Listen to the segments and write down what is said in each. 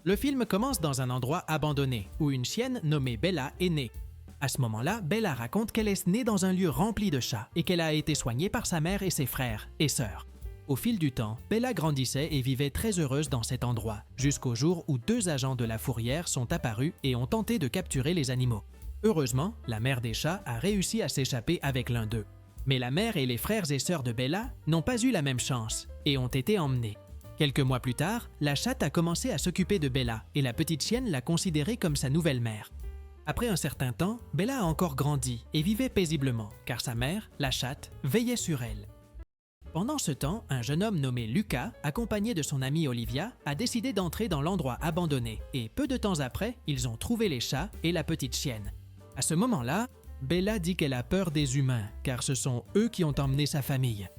Le film commence dans un endroit abandonné où une chienne nommée Bella est née. À ce moment-là, Bella raconte qu'elle est née dans un lieu rempli de chats et qu'elle a été soignée par sa mère et ses frères et sœurs. Au fil du temps, Bella grandissait et vivait très heureuse dans cet endroit, jusqu'au jour où deux agents de la fourrière sont apparus et ont tenté de capturer les animaux. Heureusement, la mère des chats a réussi à s'échapper avec l'un d'eux. Mais la mère et les frères et sœurs de Bella n'ont pas eu la même chance et ont été emmenés. Quelques mois plus tard, la chatte a commencé à s'occuper de Bella et la petite chienne l'a considérée comme sa nouvelle mère. Après un certain temps, Bella a encore grandi et vivait paisiblement, car sa mère, la chatte, veillait sur elle. Pendant ce temps, un jeune homme nommé Lucas, accompagné de son amie Olivia, a décidé d'entrer dans l'endroit abandonné et peu de temps après, ils ont trouvé les chats et la petite chienne. À ce moment-là, Bella dit qu'elle a peur des humains, car ce sont eux qui ont emmené sa famille.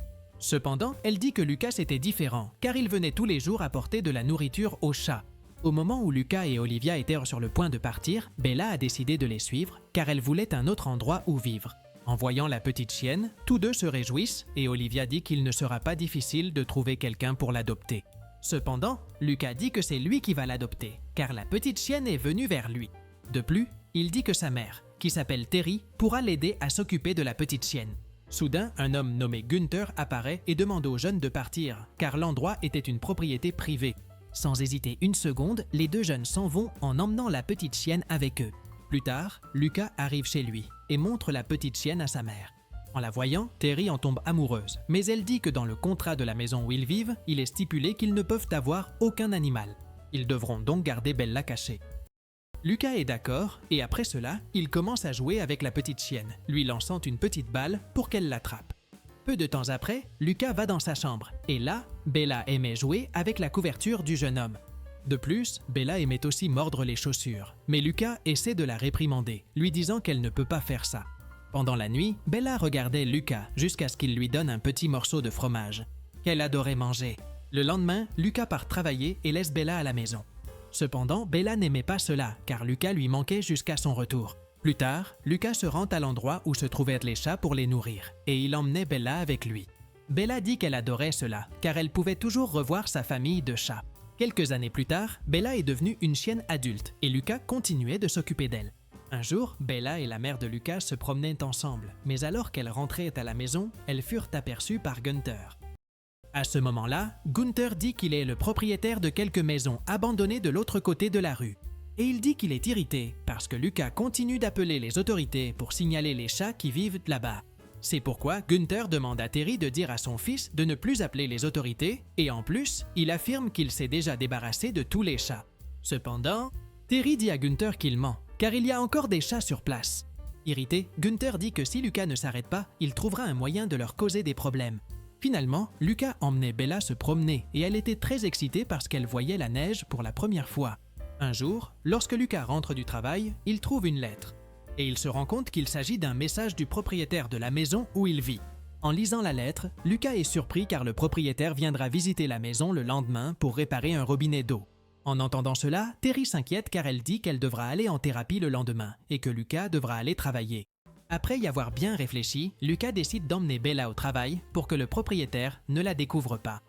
Cependant, elle dit que Lucas était différent, car il venait tous les jours apporter de la nourriture aux chats. Au moment où Lucas et Olivia étaient sur le point de partir, Bella a décidé de les suivre, car elle voulait un autre endroit où vivre. En voyant la petite chienne, tous deux se réjouissent et Olivia dit qu'il ne sera pas difficile de trouver quelqu'un pour l'adopter. Cependant, Lucas dit que c'est lui qui va l'adopter, car la petite chienne est venue vers lui. De plus, il dit que sa mère, qui s'appelle Terry, pourra l'aider à s'occuper de la petite chienne. Soudain, un homme nommé Gunther apparaît et demande aux jeunes de partir, car l'endroit était une propriété privée. Sans hésiter une seconde, les deux jeunes s'en vont en emmenant la petite chienne avec eux. Plus tard, Lucas arrive chez lui et montre la petite chienne à sa mère. En la voyant, Terry en tombe amoureuse, mais elle dit que dans le contrat de la maison où ils vivent, il est stipulé qu'ils ne peuvent avoir aucun animal. Ils devront donc garder Bella cachée. Lucas est d'accord et après cela, il commence à jouer avec la petite chienne, lui lançant une petite balle pour qu'elle l'attrape. Peu de temps après, Lucas va dans sa chambre et là, Bella aimait jouer avec la couverture du jeune homme. De plus, Bella aimait aussi mordre les chaussures, mais Lucas essaie de la réprimander, lui disant qu'elle ne peut pas faire ça. Pendant la nuit, Bella regardait Lucas jusqu'à ce qu'il lui donne un petit morceau de fromage, qu'elle adorait manger. Le lendemain, Lucas part travailler et laisse Bella à la maison. Cependant, Bella n'aimait pas cela, car Lucas lui manquait jusqu'à son retour. Plus tard, Lucas se rend à l'endroit où se trouvaient les chats pour les nourrir, et il emmenait Bella avec lui. Bella dit qu'elle adorait cela, car elle pouvait toujours revoir sa famille de chats. Quelques années plus tard, Bella est devenue une chienne adulte et Lucas continuait de s'occuper d'elle. Un jour, Bella et la mère de Lucas se promenaient ensemble, mais alors qu'elles rentraient à la maison, elles furent aperçues par Gunther. À ce moment-là, Gunther dit qu'il est le propriétaire de quelques maisons abandonnées de l'autre côté de la rue. Et il dit qu'il est irrité parce que Lucas continue d'appeler les autorités pour signaler les chats qui vivent là-bas. C'est pourquoi Gunther demande à Terry de dire à son fils de ne plus appeler les autorités et en plus, il affirme qu'il s'est déjà débarrassé de tous les chats. Cependant, Terry dit à Gunther qu'il ment, car il y a encore des chats sur place. Irrité, Gunther dit que si Lucas ne s'arrête pas, il trouvera un moyen de leur causer des problèmes. Finalement, Lucas emmenait Bella se promener et elle était très excitée parce qu'elle voyait la neige pour la première fois. Un jour, lorsque Lucas rentre du travail, il trouve une lettre. Et il se rend compte qu'il s'agit d'un message du propriétaire de la maison où il vit. En lisant la lettre, Lucas est surpris car le propriétaire viendra visiter la maison le lendemain pour réparer un robinet d'eau. En entendant cela, Terry s'inquiète car elle dit qu'elle devra aller en thérapie le lendemain et que Lucas devra aller travailler. Après y avoir bien réfléchi, Lucas décide d'emmener Bella au travail pour que le propriétaire ne la découvre pas.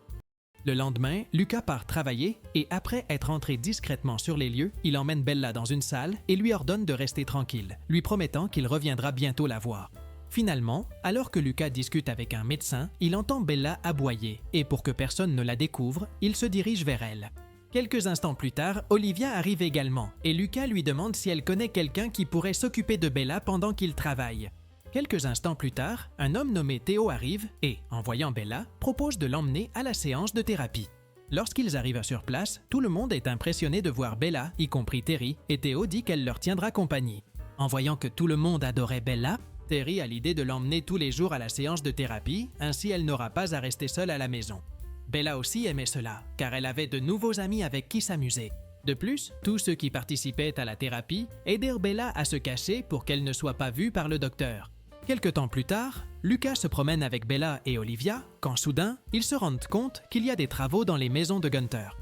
Le lendemain, Lucas part travailler et après être entré discrètement sur les lieux, il emmène Bella dans une salle et lui ordonne de rester tranquille, lui promettant qu'il reviendra bientôt la voir. Finalement, alors que Lucas discute avec un médecin, il entend Bella aboyer et pour que personne ne la découvre, il se dirige vers elle. Quelques instants plus tard, Olivia arrive également et Lucas lui demande si elle connaît quelqu'un qui pourrait s'occuper de Bella pendant qu'il travaille. Quelques instants plus tard, un homme nommé Théo arrive et, en voyant Bella, propose de l'emmener à la séance de thérapie. Lorsqu'ils arrivent sur place, tout le monde est impressionné de voir Bella, y compris Terry, et Théo dit qu'elle leur tiendra compagnie. En voyant que tout le monde adorait Bella, Terry a l'idée de l'emmener tous les jours à la séance de thérapie, ainsi elle n'aura pas à rester seule à la maison. Bella aussi aimait cela, car elle avait de nouveaux amis avec qui s'amuser. De plus, tous ceux qui participaient à la thérapie aidèrent Bella à se cacher pour qu'elle ne soit pas vue par le docteur. Quelque temps plus tard, Lucas se promène avec Bella et Olivia quand soudain, ils se rendent compte qu'il y a des travaux dans les maisons de Gunther.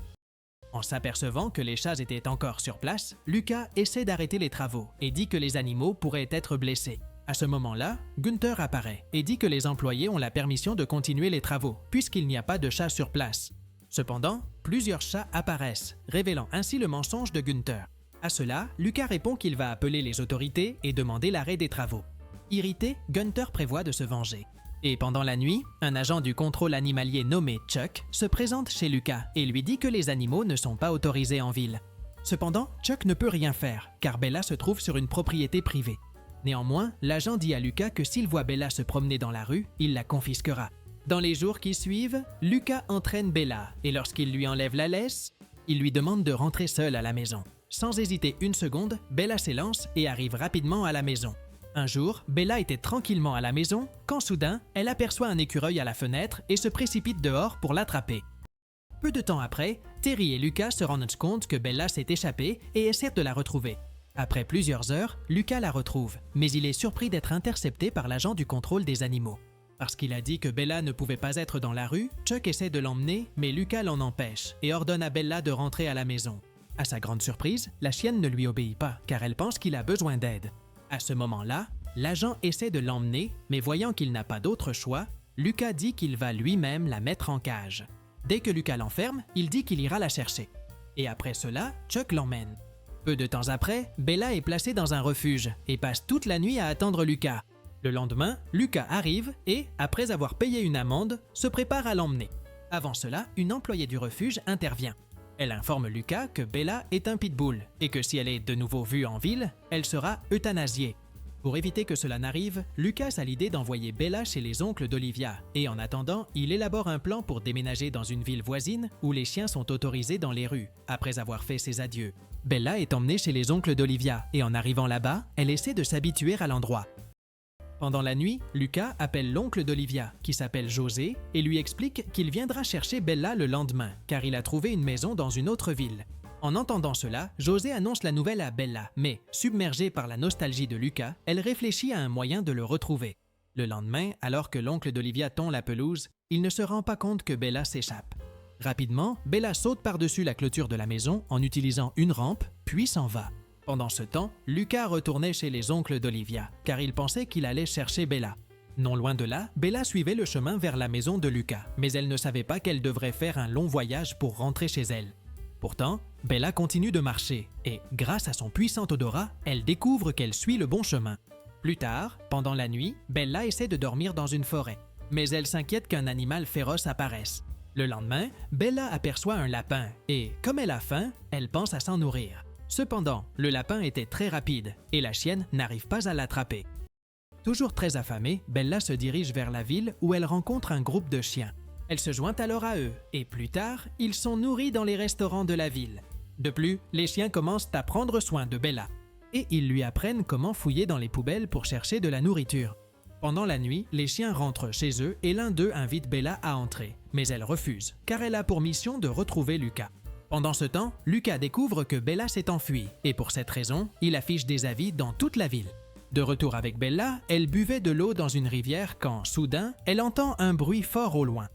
En s'apercevant que les chats étaient encore sur place, Lucas essaie d'arrêter les travaux et dit que les animaux pourraient être blessés. À ce moment-là, Gunther apparaît et dit que les employés ont la permission de continuer les travaux puisqu'il n'y a pas de chats sur place. Cependant, plusieurs chats apparaissent, révélant ainsi le mensonge de Gunther. À cela, Lucas répond qu'il va appeler les autorités et demander l'arrêt des travaux. Irrité, Gunther prévoit de se venger. Et pendant la nuit, un agent du contrôle animalier nommé Chuck se présente chez Lucas et lui dit que les animaux ne sont pas autorisés en ville. Cependant, Chuck ne peut rien faire, car Bella se trouve sur une propriété privée. Néanmoins, l'agent dit à Lucas que s'il voit Bella se promener dans la rue, il la confisquera. Dans les jours qui suivent, Lucas entraîne Bella et lorsqu'il lui enlève la laisse, il lui demande de rentrer seule à la maison. Sans hésiter une seconde, Bella s'élance et arrive rapidement à la maison. Un jour, Bella était tranquillement à la maison quand soudain, elle aperçoit un écureuil à la fenêtre et se précipite dehors pour l'attraper. Peu de temps après, Terry et Lucas se rendent compte que Bella s'est échappée et essaient de la retrouver. Après plusieurs heures, Lucas la retrouve, mais il est surpris d'être intercepté par l'agent du contrôle des animaux. Parce qu'il a dit que Bella ne pouvait pas être dans la rue, Chuck essaie de l'emmener, mais Lucas l'en empêche et ordonne à Bella de rentrer à la maison. À sa grande surprise, la chienne ne lui obéit pas, car elle pense qu'il a besoin d'aide. À ce moment-là, l'agent essaie de l'emmener, mais voyant qu'il n'a pas d'autre choix, Lucas dit qu'il va lui-même la mettre en cage. Dès que Lucas l'enferme, il dit qu'il ira la chercher. Et après cela, Chuck l'emmène. Peu de temps après, Bella est placée dans un refuge et passe toute la nuit à attendre Lucas. Le lendemain, Lucas arrive et, après avoir payé une amende, se prépare à l'emmener. Avant cela, une employée du refuge intervient. Elle informe Lucas que Bella est un pitbull et que si elle est de nouveau vue en ville, elle sera euthanasiée. Pour éviter que cela n'arrive, Lucas a l'idée d'envoyer Bella chez les oncles d'Olivia et en attendant, il élabore un plan pour déménager dans une ville voisine où les chiens sont autorisés dans les rues, après avoir fait ses adieux. Bella est emmenée chez les oncles d'Olivia et en arrivant là-bas, elle essaie de s'habituer à l'endroit. Pendant la nuit, Lucas appelle l'oncle d'Olivia, qui s'appelle José, et lui explique qu'il viendra chercher Bella le lendemain, car il a trouvé une maison dans une autre ville. En entendant cela, José annonce la nouvelle à Bella, mais, submergée par la nostalgie de Lucas, elle réfléchit à un moyen de le retrouver. Le lendemain, alors que l'oncle d'Olivia tond la pelouse, il ne se rend pas compte que Bella s'échappe. Rapidement, Bella saute par-dessus la clôture de la maison en utilisant une rampe, puis s'en va. Pendant ce temps, Lucas retournait chez les oncles d'Olivia, car il pensait qu'il allait chercher Bella. Non loin de là, Bella suivait le chemin vers la maison de Lucas, mais elle ne savait pas qu'elle devrait faire un long voyage pour rentrer chez elle. Pourtant, Bella continue de marcher, et grâce à son puissant odorat, elle découvre qu'elle suit le bon chemin. Plus tard, pendant la nuit, Bella essaie de dormir dans une forêt, mais elle s'inquiète qu'un animal féroce apparaisse. Le lendemain, Bella aperçoit un lapin, et comme elle a faim, elle pense à s'en nourrir. Cependant, le lapin était très rapide et la chienne n'arrive pas à l'attraper. Toujours très affamée, Bella se dirige vers la ville où elle rencontre un groupe de chiens. Elle se joint alors à eux et plus tard, ils sont nourris dans les restaurants de la ville. De plus, les chiens commencent à prendre soin de Bella et ils lui apprennent comment fouiller dans les poubelles pour chercher de la nourriture. Pendant la nuit, les chiens rentrent chez eux et l'un d'eux invite Bella à entrer, mais elle refuse car elle a pour mission de retrouver Lucas. Pendant ce temps, Lucas découvre que Bella s'est enfuie et pour cette raison, il affiche des avis dans toute la ville. De retour avec Bella, elle buvait de l'eau dans une rivière quand, soudain, elle entend un bruit fort au loin.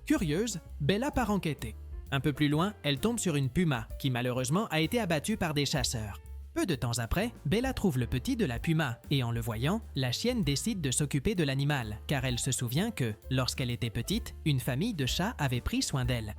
Curieuse, Bella part enquêter. Un peu plus loin, elle tombe sur une puma qui malheureusement a été abattue par des chasseurs. Peu de temps après, Bella trouve le petit de la puma et en le voyant, la chienne décide de s'occuper de l'animal car elle se souvient que, lorsqu'elle était petite, une famille de chats avait pris soin d'elle.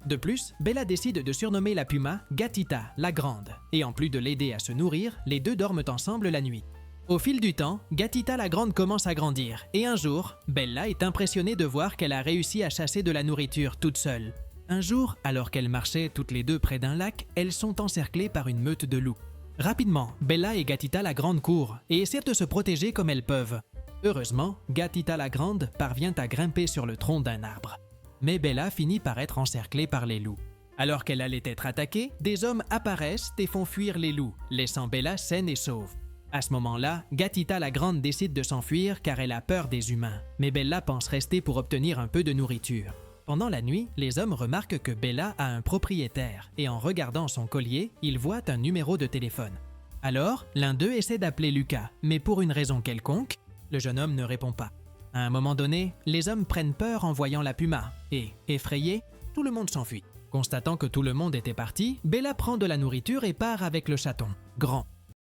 De plus, Bella décide de surnommer la puma Gatita, la grande, et en plus de l'aider à se nourrir, les deux dorment ensemble la nuit. Au fil du temps, Gatita la grande commence à grandir, et un jour, Bella est impressionnée de voir qu'elle a réussi à chasser de la nourriture toute seule. Un jour, alors qu'elles marchaient toutes les deux près d'un lac, elles sont encerclées par une meute de loups. Rapidement, Bella et Gatita la grande courent, et essaient de se protéger comme elles peuvent. Heureusement, Gatita la grande parvient à grimper sur le tronc d'un arbre. Mais Bella finit par être encerclée par les loups. Alors qu'elle allait être attaquée, des hommes apparaissent et font fuir les loups, laissant Bella saine et sauve. À ce moment-là, Gatita la grande décide de s'enfuir car elle a peur des humains, mais Bella pense rester pour obtenir un peu de nourriture. Pendant la nuit, les hommes remarquent que Bella a un propriétaire et en regardant son collier, ils voient un numéro de téléphone. Alors, l'un d'eux essaie d'appeler Lucas, mais pour une raison quelconque, le jeune homme ne répond pas. À un moment donné, les hommes prennent peur en voyant la puma et, effrayé, tout le monde s'enfuit. Constatant que tout le monde était parti, Bella prend de la nourriture et part avec le chaton, Grand.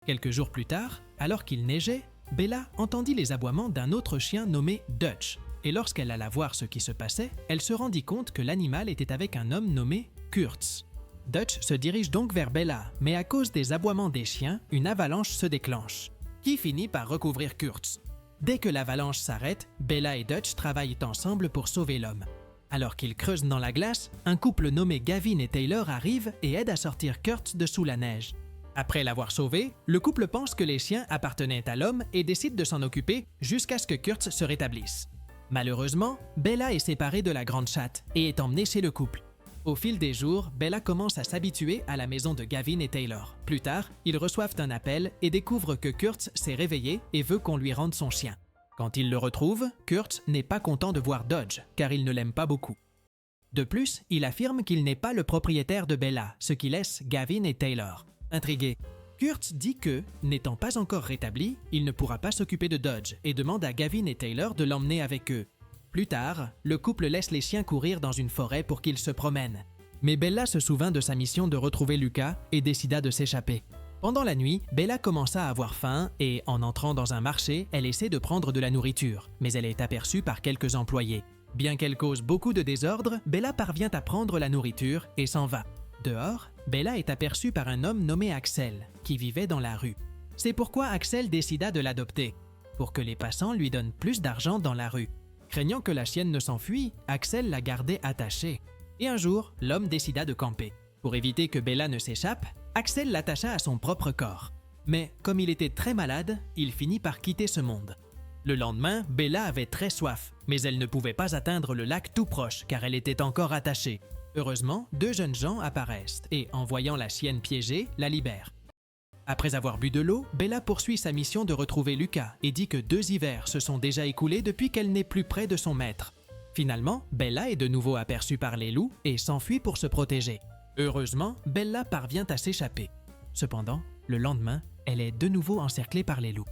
Quelques jours plus tard, alors qu'il neigeait, Bella entendit les aboiements d'un autre chien nommé Dutch et lorsqu'elle alla voir ce qui se passait, elle se rendit compte que l'animal était avec un homme nommé Kurtz. Dutch se dirige donc vers Bella, mais à cause des aboiements des chiens, une avalanche se déclenche, qui finit par recouvrir Kurtz. Dès que l'avalanche s'arrête, Bella et Dutch travaillent ensemble pour sauver l'homme. Alors qu'ils creusent dans la glace, un couple nommé Gavin et Taylor arrive et aide à sortir Kurtz de sous la neige. Après l'avoir sauvé, le couple pense que les chiens appartenaient à l'homme et décide de s'en occuper jusqu'à ce que Kurtz se rétablisse. Malheureusement, Bella est séparée de la grande chatte et est emmenée chez le couple. Au fil des jours, Bella commence à s'habituer à la maison de Gavin et Taylor. Plus tard, ils reçoivent un appel et découvrent que Kurtz s'est réveillé et veut qu'on lui rende son chien. Quand ils le retrouvent, Kurtz n'est pas content de voir Dodge, car il ne l'aime pas beaucoup. De plus, il affirme qu'il n'est pas le propriétaire de Bella, ce qui laisse Gavin et Taylor intrigués. Kurtz dit que, n'étant pas encore rétabli, il ne pourra pas s'occuper de Dodge et demande à Gavin et Taylor de l'emmener avec eux. Plus tard, le couple laisse les chiens courir dans une forêt pour qu'ils se promènent. Mais Bella se souvint de sa mission de retrouver Lucas et décida de s'échapper. Pendant la nuit, Bella commença à avoir faim et, en entrant dans un marché, elle essaie de prendre de la nourriture, mais elle est aperçue par quelques employés. Bien qu'elle cause beaucoup de désordre, Bella parvient à prendre la nourriture et s'en va. Dehors, Bella est aperçue par un homme nommé Axel, qui vivait dans la rue. C'est pourquoi Axel décida de l'adopter, pour que les passants lui donnent plus d'argent dans la rue. Craignant que la chienne ne s'enfuit, Axel la gardait attachée. Et un jour, l'homme décida de camper. Pour éviter que Bella ne s'échappe, Axel l'attacha à son propre corps. Mais comme il était très malade, il finit par quitter ce monde. Le lendemain, Bella avait très soif, mais elle ne pouvait pas atteindre le lac tout proche car elle était encore attachée. Heureusement, deux jeunes gens apparaissent et, en voyant la chienne piégée, la libèrent. Après avoir bu de l'eau, Bella poursuit sa mission de retrouver Lucas et dit que 2 hivers se sont déjà écoulés depuis qu'elle n'est plus près de son maître. Finalement, Bella est de nouveau aperçue par les loups et s'enfuit pour se protéger. Heureusement, Bella parvient à s'échapper. Cependant, le lendemain, elle est de nouveau encerclée par les loups.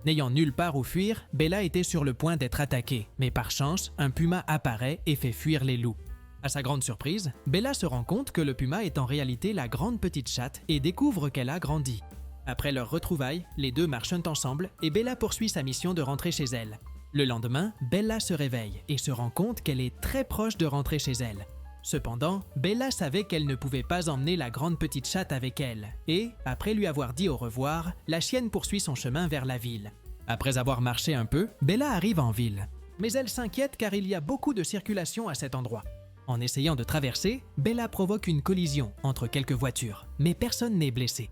N'ayant nulle part où fuir, Bella était sur le point d'être attaquée, mais par chance, un puma apparaît et fait fuir les loups. À sa grande surprise, Bella se rend compte que le puma est en réalité la grande petite chatte et découvre qu'elle a grandi. Après leur retrouvaille, les deux marchent ensemble et Bella poursuit sa mission de rentrer chez elle. Le lendemain, Bella se réveille et se rend compte qu'elle est très proche de rentrer chez elle. Cependant, Bella savait qu'elle ne pouvait pas emmener la grande petite chatte avec elle et, après lui avoir dit au revoir, la chienne poursuit son chemin vers la ville. Après avoir marché un peu, Bella arrive en ville. Mais elle s'inquiète car il y a beaucoup de circulation à cet endroit. En essayant de traverser, Bella provoque une collision entre quelques voitures, mais personne n'est blessé.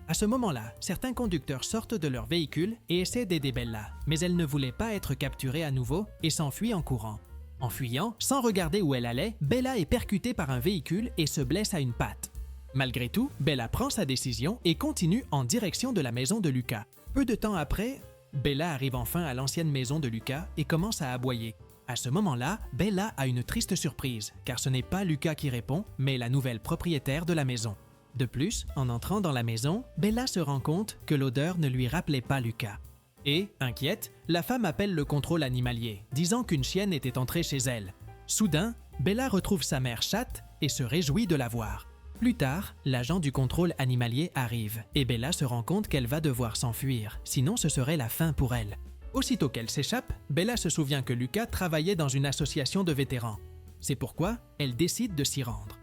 À ce moment-là, certains conducteurs sortent de leur véhicule et essaient d'aider Bella, mais elle ne voulait pas être capturée à nouveau et s'enfuit en courant. En fuyant, sans regarder où elle allait, Bella est percutée par un véhicule et se blesse à une patte. Malgré tout, Bella prend sa décision et continue en direction de la maison de Lucas. Peu de temps après, Bella arrive enfin à l'ancienne maison de Lucas et commence à aboyer. À ce moment-là, Bella a une triste surprise, car ce n'est pas Lucas qui répond, mais la nouvelle propriétaire de la maison. De plus, en entrant dans la maison, Bella se rend compte que l'odeur ne lui rappelait pas Lucas. Et, inquiète, la femme appelle le contrôle animalier, disant qu'une chienne était entrée chez elle. Soudain, Bella retrouve sa mère chatte et se réjouit de la voir. Plus tard, l'agent du contrôle animalier arrive et Bella se rend compte qu'elle va devoir s'enfuir, sinon ce serait la fin pour elle. Aussitôt qu'elle s'échappe, Bella se souvient que Lucas travaillait dans une association de vétérans. C'est pourquoi elle décide de s'y rendre.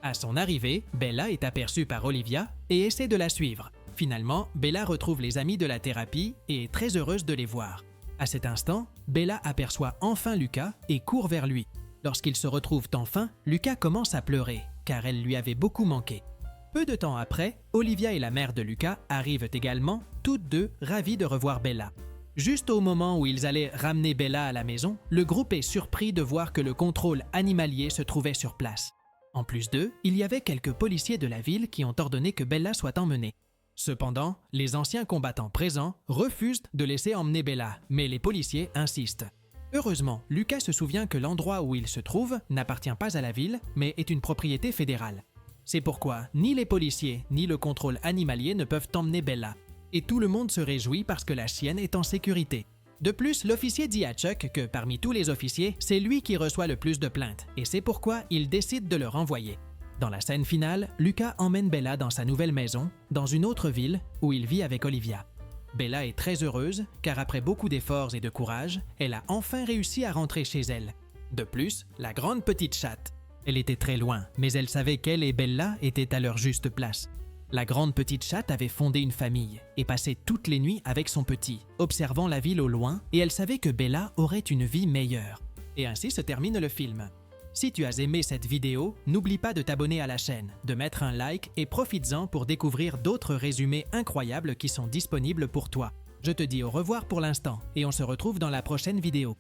À son arrivée, Bella est aperçue par Olivia et essaie de la suivre. Finalement, Bella retrouve les amis de la thérapie et est très heureuse de les voir. À cet instant, Bella aperçoit enfin Lucas et court vers lui. Lorsqu'ils se retrouvent enfin, Lucas commence à pleurer, car elle lui avait beaucoup manqué. Peu de temps après, Olivia et la mère de Lucas arrivent également, toutes deux ravies de revoir Bella. Juste au moment où ils allaient ramener Bella à la maison, le groupe est surpris de voir que le contrôle animalier se trouvait sur place. En plus d'eux, il y avait quelques policiers de la ville qui ont ordonné que Bella soit emmenée. Cependant, les anciens combattants présents refusent de laisser emmener Bella, mais les policiers insistent. Heureusement, Lucas se souvient que l'endroit où il se trouve n'appartient pas à la ville, mais est une propriété fédérale. C'est pourquoi ni les policiers ni le contrôle animalier ne peuvent emmener Bella. Et tout le monde se réjouit parce que la chienne est en sécurité. De plus, l'officier dit à Chuck que parmi tous les officiers, c'est lui qui reçoit le plus de plaintes, et c'est pourquoi il décide de le renvoyer. Dans la scène finale, Lucas emmène Bella dans sa nouvelle maison, dans une autre ville, où il vit avec Olivia. Bella est très heureuse car après beaucoup d'efforts et de courage, elle a enfin réussi à rentrer chez elle. De plus, la grande petite chatte. Elle était très loin, mais elle savait qu'elle et Bella étaient à leur juste place. La grande petite chatte avait fondé une famille et passé toutes les nuits avec son petit, observant la ville au loin, et elle savait que Bella aurait une vie meilleure. Et ainsi se termine le film. Si tu as aimé cette vidéo, n'oublie pas de t'abonner à la chaîne, de mettre un like et profites-en pour découvrir d'autres résumés incroyables qui sont disponibles pour toi. Je te dis au revoir pour l'instant et on se retrouve dans la prochaine vidéo.